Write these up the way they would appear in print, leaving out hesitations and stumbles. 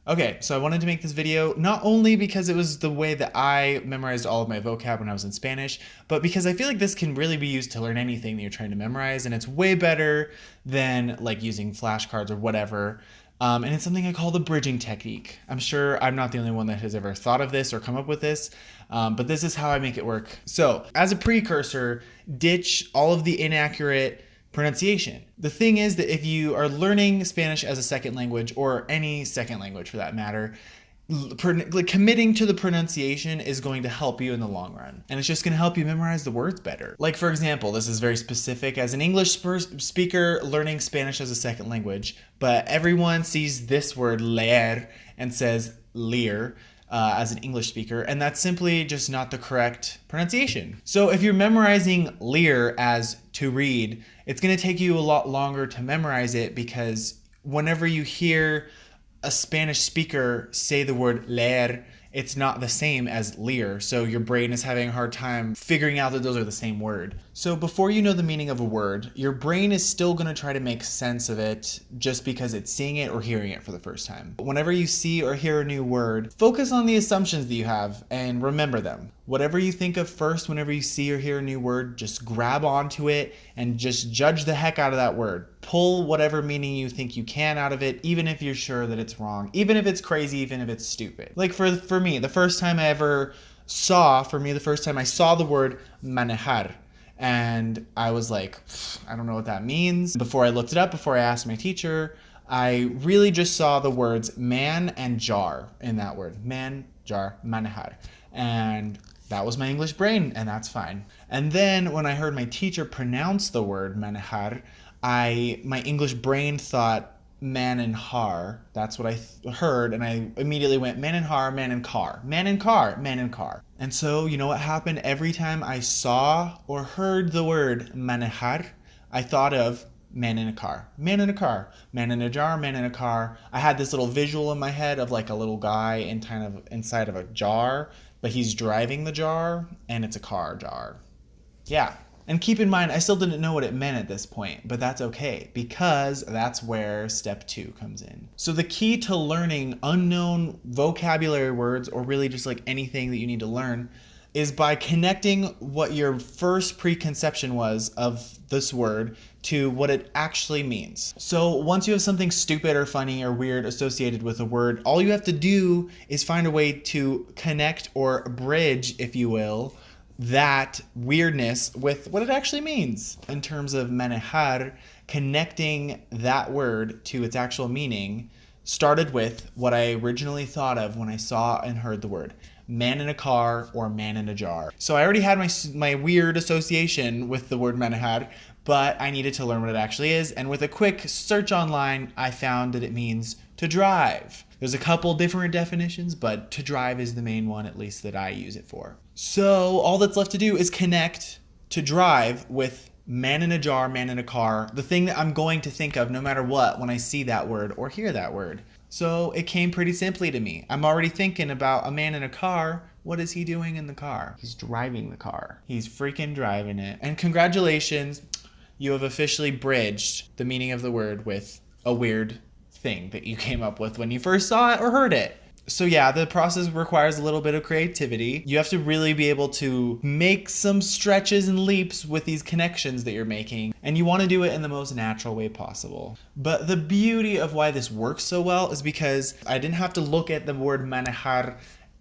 Okay, so I wanted to make this video not only because it was the way that I memorized all of my vocab when I was in Spanish, but because I feel like this can really be used to learn anything that you're trying to memorize, and it's way better than like using flashcards or whatever. And it's something I call the bridging technique. I'm sure I'm not the only one that has ever thought of this or come up with this, but this is how I make it work. So, as a precursor, ditch all of the inaccurate pronunciation. The thing is that if you are learning Spanish as a second language, or any second language for that matter, committing to the pronunciation is going to help you in the long run. And it's just going to help you memorize the words better. Like, for example, this is very specific as an English speaker learning Spanish as a second language, but everyone sees this word leer and says leer. As an English speaker, and that's simply just not the correct pronunciation. So if you're memorizing leer as to read, it's going to take you a lot longer to memorize it, because whenever you hear a Spanish speaker say the word leer, it's not the same as leer, so your brain is having a hard time figuring out that those are the same word. So before you know the meaning of a word, your brain is still going to try to make sense of it just because it's seeing it or hearing it for the first time. Whenever you see or hear a new word, focus on the assumptions that you have and remember them. Whatever you think of first whenever you see or hear a new word, just grab onto it and just judge the heck out of that word. Pull whatever meaning you think you can out of it, even if you're sure that it's wrong, even if it's crazy, even if it's stupid. Like for me, the first time I saw the word manejar, and I was like, I don't know what that means. Before I looked it up, before I asked my teacher, I really just saw the words man and jar in that word. Man, jar, manejar. And that was my English brain, and that's fine. And then when I heard my teacher pronounce the word manejar, my English brain thought man and har. That's what I heard, and I immediately went man and har, man and car, man and car, man and car. And so, you know what happened? Every time I saw or heard the word manejar, I thought of man in a car, man in a car, man in a jar, man in a car. I had this little visual in my head of like a little guy inside of a jar, but he's driving the jar, and it's a car jar. Yeah. And keep in mind, I still didn't know what it meant at this point, but that's okay, because that's where step 2 comes in. So the key to learning unknown vocabulary words, or really just like anything that you need to learn, is by connecting what your first preconception was of this word to what it actually means. So once you have something stupid or funny or weird associated with a word, all you have to do is find a way to connect or bridge, if you will, that weirdness with what it actually means. In terms of manejar, connecting that word to its actual meaning started with what I originally thought of when I saw and heard the word man in a car or man in a jar. So I already had my weird association with the word manejar, but I needed to learn what it actually is, and with a quick search online, I found that it means to drive. There's a couple different definitions, but to drive is the main one, at least that I use it for. So all that's left to do is connect to drive with man in a jar, man in a car, the thing that I'm going to think of no matter what when I see that word or hear that word. So it came pretty simply to me. I'm already thinking about a man in a car. What is he doing in the car? He's driving the car. He's freaking driving it. And congratulations, you have officially bridged the meaning of the word with a weird thing that you came up with when you first saw it or heard it. So yeah, the process requires a little bit of creativity. You have to really be able to make some stretches and leaps with these connections that you're making, and you want to do it in the most natural way possible. But the beauty of why this works so well is because I didn't have to look at the word manejar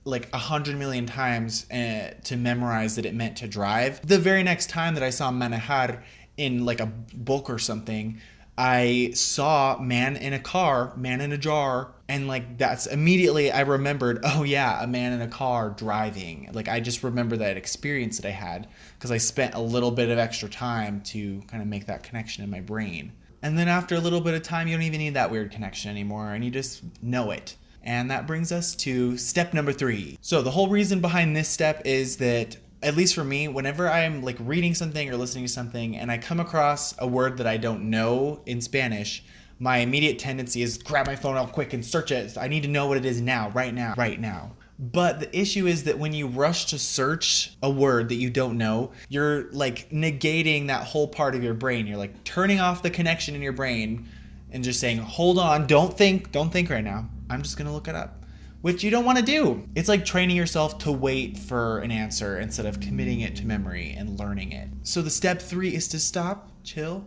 like 100 million times to memorize that it meant to drive. The very next time that I saw manejar in like a book or something, I saw man in a car, man in a jar, and like that's immediately I remembered, oh yeah, a man in a car driving. Like I just remember that experience that I had because I spent a little bit of extra time to kind of make that connection in my brain. And then after a little bit of time, you don't even need that weird connection anymore, and you just know it. And that brings us to step number 3. So the whole reason behind this step is that, at least for me, whenever I'm like reading something or listening to something and I come across a word that I don't know in Spanish, my immediate tendency is grab my phone out quick and search it. I need to know what it is now, right now. But the issue is that when you rush to search a word that you don't know, you're like negating that whole part of your brain. You're like turning off the connection in your brain and just saying, hold on, don't think right now. I'm just going to look it up, which you don't want to do. It's like training yourself to wait for an answer instead of committing it to memory and learning it. So the step 3 is to stop, chill,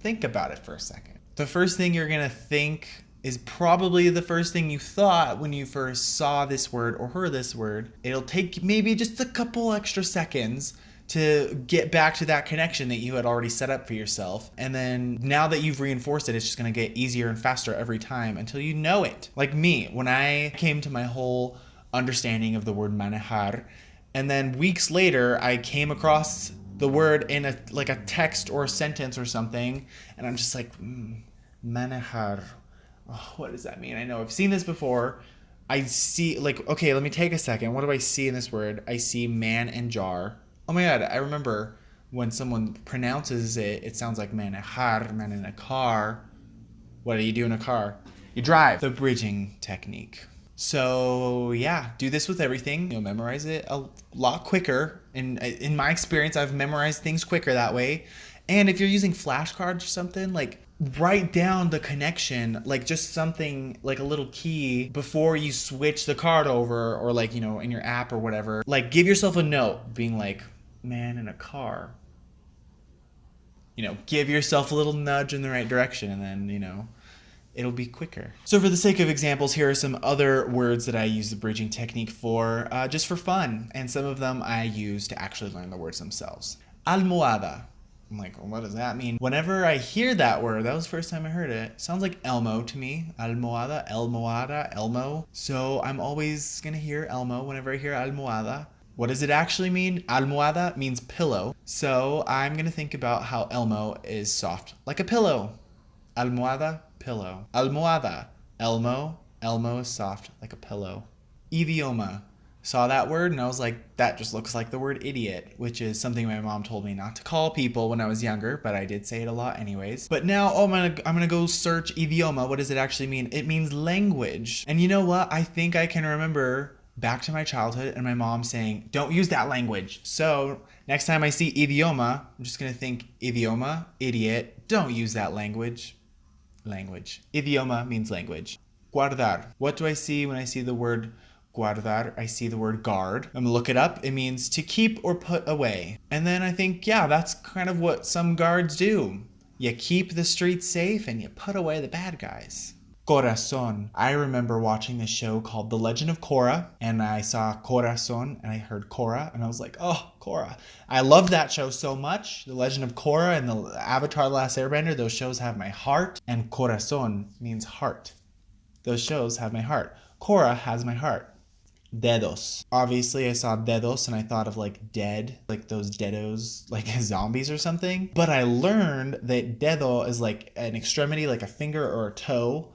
think about it for a second. The first thing you're going to think is probably the first thing you thought when you first saw this word or heard this word. It'll take maybe just a couple extra seconds to get back to that connection that you had already set up for yourself. And then now that you've reinforced it, it's just going to get easier and faster every time until you know it. Like me, when I came to my whole understanding of the word manejar, and then weeks later, I came across the word in a text or a sentence or something, and I'm just like, manejar. Oh, what does that mean? I know I've seen this before. I see, okay, let me take a second. What do I see in this word? I see man and jar. Oh my God, I remember when someone pronounces it, it sounds like manejar, man in a car. What do you do in a car? You drive. The bridging technique. So yeah, do this with everything. You'll memorize it a lot quicker. And in my experience, I've memorized things quicker that way. And if you're using flashcards or something, write down the connection, just something like a little key before you switch the card over, or in your app or whatever. Give yourself a note being like, man in a car. Give yourself a little nudge in the right direction, and then, it'll be quicker. So for the sake of examples, here are some other words that I use the bridging technique for, just for fun. And some of them I use to actually learn the words themselves. Almohada. I'm like, well, what does that mean? Whenever I hear that word, that was the first time I heard it. It sounds like Elmo to me. Almohada, Elmo. So I'm always going to hear Elmo whenever I hear almohada. What does it actually mean? Almohada means pillow. So I'm going to think about how Elmo is soft, like a pillow. Almohada, pillow. Almohada, Elmo. Elmo is soft, like a pillow. Idioma. Saw that word and I was like, that just looks like the word idiot, which is something my mom told me not to call people when I was younger, but I did say it a lot anyways. But now, I'm gonna go search idioma. What does it actually mean? It means language. And you know what? I think I can remember back to my childhood and my mom saying, don't use that language. So next time I see idioma, I'm just gonna think idioma, idiot, don't use that language. Language. Idioma means language. Guardar. What do I see when I see the word guardar? I see the word guard. I'm gonna look it up. It means to keep or put away. And then I think, yeah, that's kind of what some guards do. You keep the streets safe and you put away the bad guys. Corazon. I remember watching this show called The Legend of Korra, and I saw Corazon and I heard Korra and I was like, oh, Korra. I love that show so much. The Legend of Korra and the Avatar The Last Airbender, those shows have my heart, and Corazon means heart. Those shows have my heart. Korra has my heart. Dedos. Obviously, I saw dedos and I thought of dead, those deados, zombies or something. But I learned that dedo is an extremity, a finger or a toe.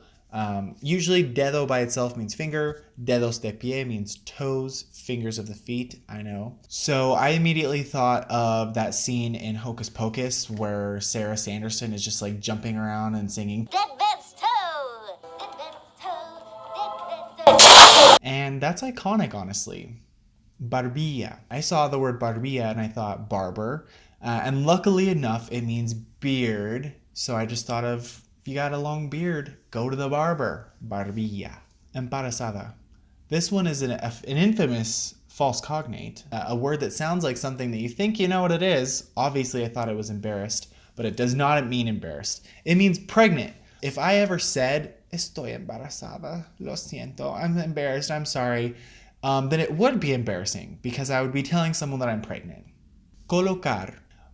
Usually dedo by itself means finger. Dedos de pie means toes, fingers of the feet. I know. So I immediately thought of that scene in Hocus Pocus where Sarah Sanderson is just jumping around and singing. And that's iconic, honestly. Barbilla. I saw the word barbilla and I thought barber. And luckily enough, it means beard. So I just thought of, if you got a long beard, go to the barber. Barbilla. Embarazada. This one is an infamous false cognate. A word that sounds like something that you think you know what it is. Obviously, I thought it was embarrassed, but it does not mean embarrassed. It means pregnant. If I ever said, estoy embarazada, lo siento, I'm embarrassed, I'm sorry, then it would be embarrassing because I would be telling someone that I'm pregnant. Colocar.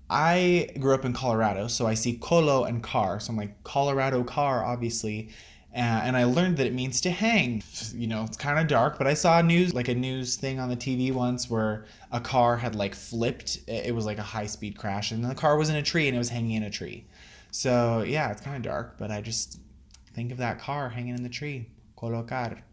I grew up in Colorado, so I see colo and car, so I'm like, Colorado car, obviously, and I learned that it means to hang. It's kind of dark, but I saw a news thing on the TV once where a car had flipped. It was a high-speed crash, and the car was in a tree, and it was hanging in a tree. So yeah, it's kind of dark, but I just think of that car hanging in the tree. Colocar.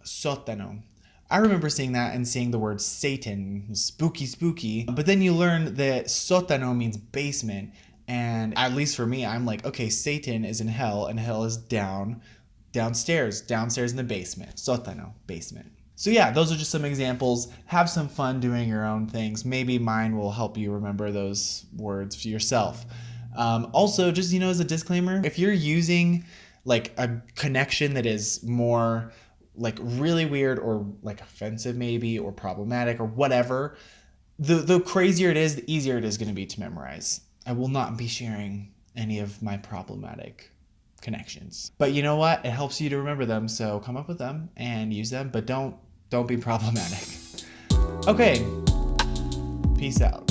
Sótano. I remember seeing that and seeing the word Satan, spooky. But then you learn that sótano means basement. And at least for me, I'm like, okay, Satan is in hell and hell is downstairs in the basement. Sótano, basement. So yeah, those are just some examples. Have some fun doing your own things. Maybe mine will help you remember those words for yourself. Also, just, as a disclaimer, if you're using like a connection that is more like really weird or like offensive maybe or problematic or whatever, the crazier it is, the easier it is going to be to memorize. I will not be sharing any of my problematic connections. But you know what? It helps you to remember them, so come up with them and use them, but don't be problematic. Okay. Peace out.